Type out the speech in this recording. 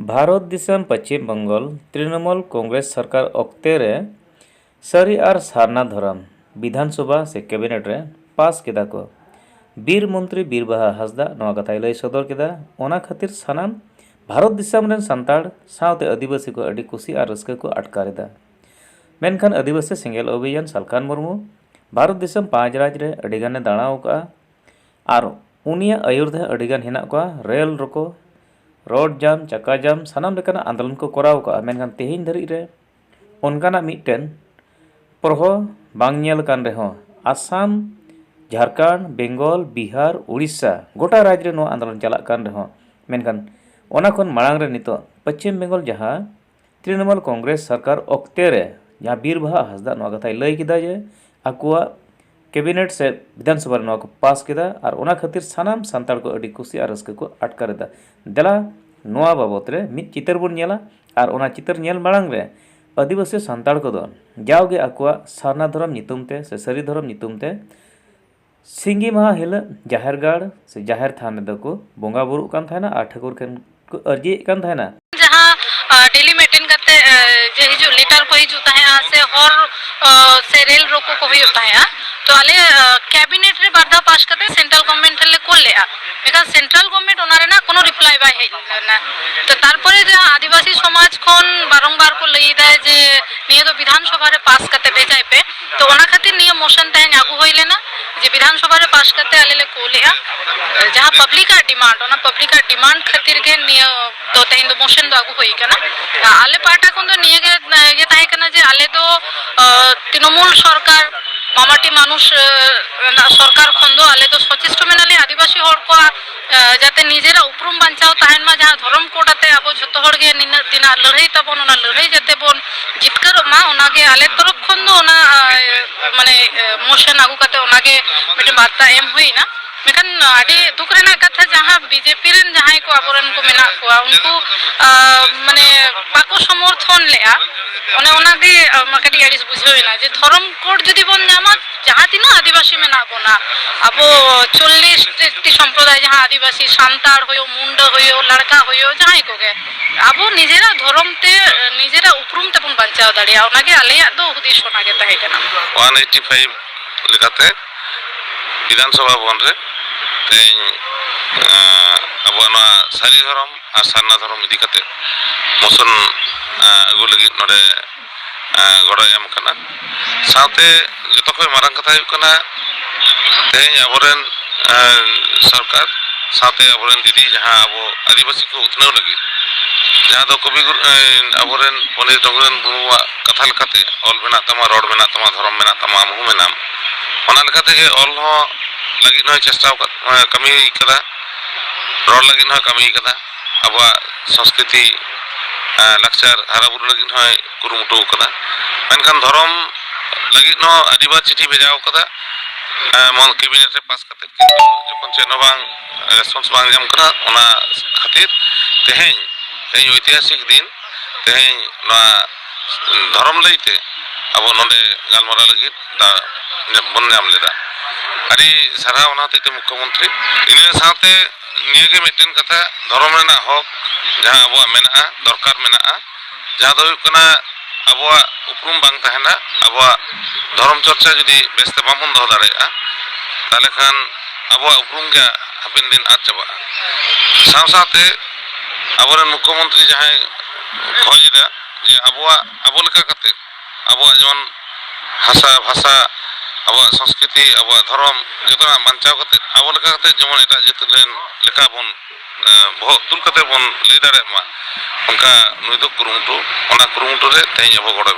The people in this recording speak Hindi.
भारत दिसम पश्चिम बंगाल तृणमूल कांग्रेस सरकार अक्ते रे सारी और सारना धरम विधानसभा से कैबिनेट रे पास केदा को बीर मंत्री बीरबाहा हांसदा नवा कथाय लय सदर केदा ओना खातिर सानाम भारत दिसम रेन सांताड़ सावते आदिवासी को अड़ी कुसी और रस्का को अटकारेदा मेनखान आदिवासी सेंगेल अभियान सालखान मुर्मू भारत दिसम पांच राज रे अड़ीगाने दाणाव का और उनिया आयुर्दे अड़ीगान हेना को रेल रोको रोड जाम चक्का जाम सानाम लेकाना आंदोलन को कराव का मेनखान तेहेन धरी रे उनकाना मिटन प्रहो बांग नेल कान रेहो आसाम झारखंड बेंगल बिहार उड़ीसा गोटा राज्य रे नो आंदोलन चला कान रेहो मेनखान ओना खन मांग रे नितो पश्चिम बंगाल जहां तृणमूल कांग्रेस सरकार अक्ते रे जहां बीरबाहा हांसदा नो कथाय लय किदा जे आकुआ कैबिनेट से विधानसभा नो को पास किदा और ओना खातिर सानाम सांताड़ को अड़ी खुशी और रस्का को अटकारेदा देला नोआ बाबत रे मित चितर बुन नेला और ओना चितर नेल मांग रे आदिवासी सांताड़ को दो जावगे आकुआ सारना धर्म नितुम ते से सरी धर्म नितुम ते सिंगी महा हिल जाहेर गाड़ से जाहेर थान दको बोंगा बुरु कान थाना आ ठाकुर खेन को अर्जी कान थाना जहां डेली मेंटेन करते जे हिजु लेटर को हिजु ताहे आ से हर से रेल रोको को होता है तो आले कैबिनेट रे बारदा पास करते सेंट्रल गवर्नमेंट ले कोल लेआ एका सेंट्रल गवर्नमेंट ओनारे ना कोनो रिप्लाई बाय हे ना तो तारपरे जे आदिवासी समाज कोन बारंबार को लई दे जे निये तो विधानसभा रे पास करते भेजाय पे तो ओना खातिर निये मोशन ताहे लागू होइले ना जे विधानसभा रे पास करते आले ले कोल लेआ जहां पब्लिक का डिमांड ओना पब्लिक का डिमांड खातिर गे निये तो तेन दो मोशन लागू होई कना आले पार्टा कोन दो निये गे ताहे कना जे आले दो तृणमूल सरकार मामाटी मानुष सरकार खन दो आले दो सचेष्ट मेनाले आदिवासी हर को जाते निजेरा उपरुम बांचाव ताहेन मा जहां धर्म कोडाते आबो झतो हर गे निना दिना लड़ाई तबन ओना लड़ाई जाते बोन जितकर मा ओना गे आले तरफ खन दो ओना माने मोशन आगु काते ओना गे मिटे बार्ता एम होइना मेकन आडी दुख रेना कथा जहां बीजेपी रेन जहां को आबोरन को मेना को उनको माने पाको समर्थन लेआ ओने ओना गे माकडी आडिस बुझोइना जे धर्म कोड जदि बन जामा जहां तिना आदिवासी मेना बोना आबो 40 टी संप्रदाय जहां आदिवासी सांताड़ होयो मुंडा होयो लड़का होयो जहां को गे आबो निजेरा धर्म ते निजेरा उपरुम ते बन बंचाव दाड़िया ओना गे आलेया दो उद्देश्य ओना गे ताहे कना 185 लेकाते विधानसभा भवन रे अब सारी धर्म और सारना धर्म इदी कते मोशन अगु लगी नोडे गड़ो एम कना साथे जतो खय मारंग कथा हुई कना तेज अबोरेन सरकार साथे अबोरेन दीदी जहां अब आदिवासी को उतनाव लगी जहां दो कवि अबोरेन पंडित रघुनाथ मुर्मुआ कथा लेकाते ऑल मेना तमा रोड मेना तमा धर्म मेना तमा मुहु मेनाम ओना लेकाते गे ऑल हो लगी न चेष्टा कमी कदा रोड लगी न कमी कदा अब संस्कृति लक्चर हाराबुरु लगी न कुरुमुटु कदा मेनखान धर्म लगी न आदिबा चिठी भेजाव कदा मन कैबिनेट रे पास करते किंतु जखन से नबांग रेस्पॉन्स बांग जाम कना ओना खातिर तेहें ऐतिहासिक दिन तेहें ना धर्म लईते अब नोडे गालमरा लगी दा बन नाम लेदा अरे सारा ओनाते मुख्यमंत्री इन साथे निये मिटन कथा धर्म रेना हक जहां अब मेना दरकार मेना जहां दो कना अब उपरुम बांग तहना अब धर्म चर्चा जदि बेस्ते बामन दो दाड़ेया ताले खान अब उपरुम के हापिन दिन आद चाबा साव साथे अब मुख्यमंत्री जहां खोजदा जे अब लेका कते अब जन भाषा भाषा अब संस्कृति अब धर्म जतना बांचाव करते अब लेका करते जमन एटा जतलेन लेका बन बहु तुल करते बन ले दाड़े मा उनका नुई दो कुरुमुटु ओना कुरुमुटु रे तेज अब गड़ो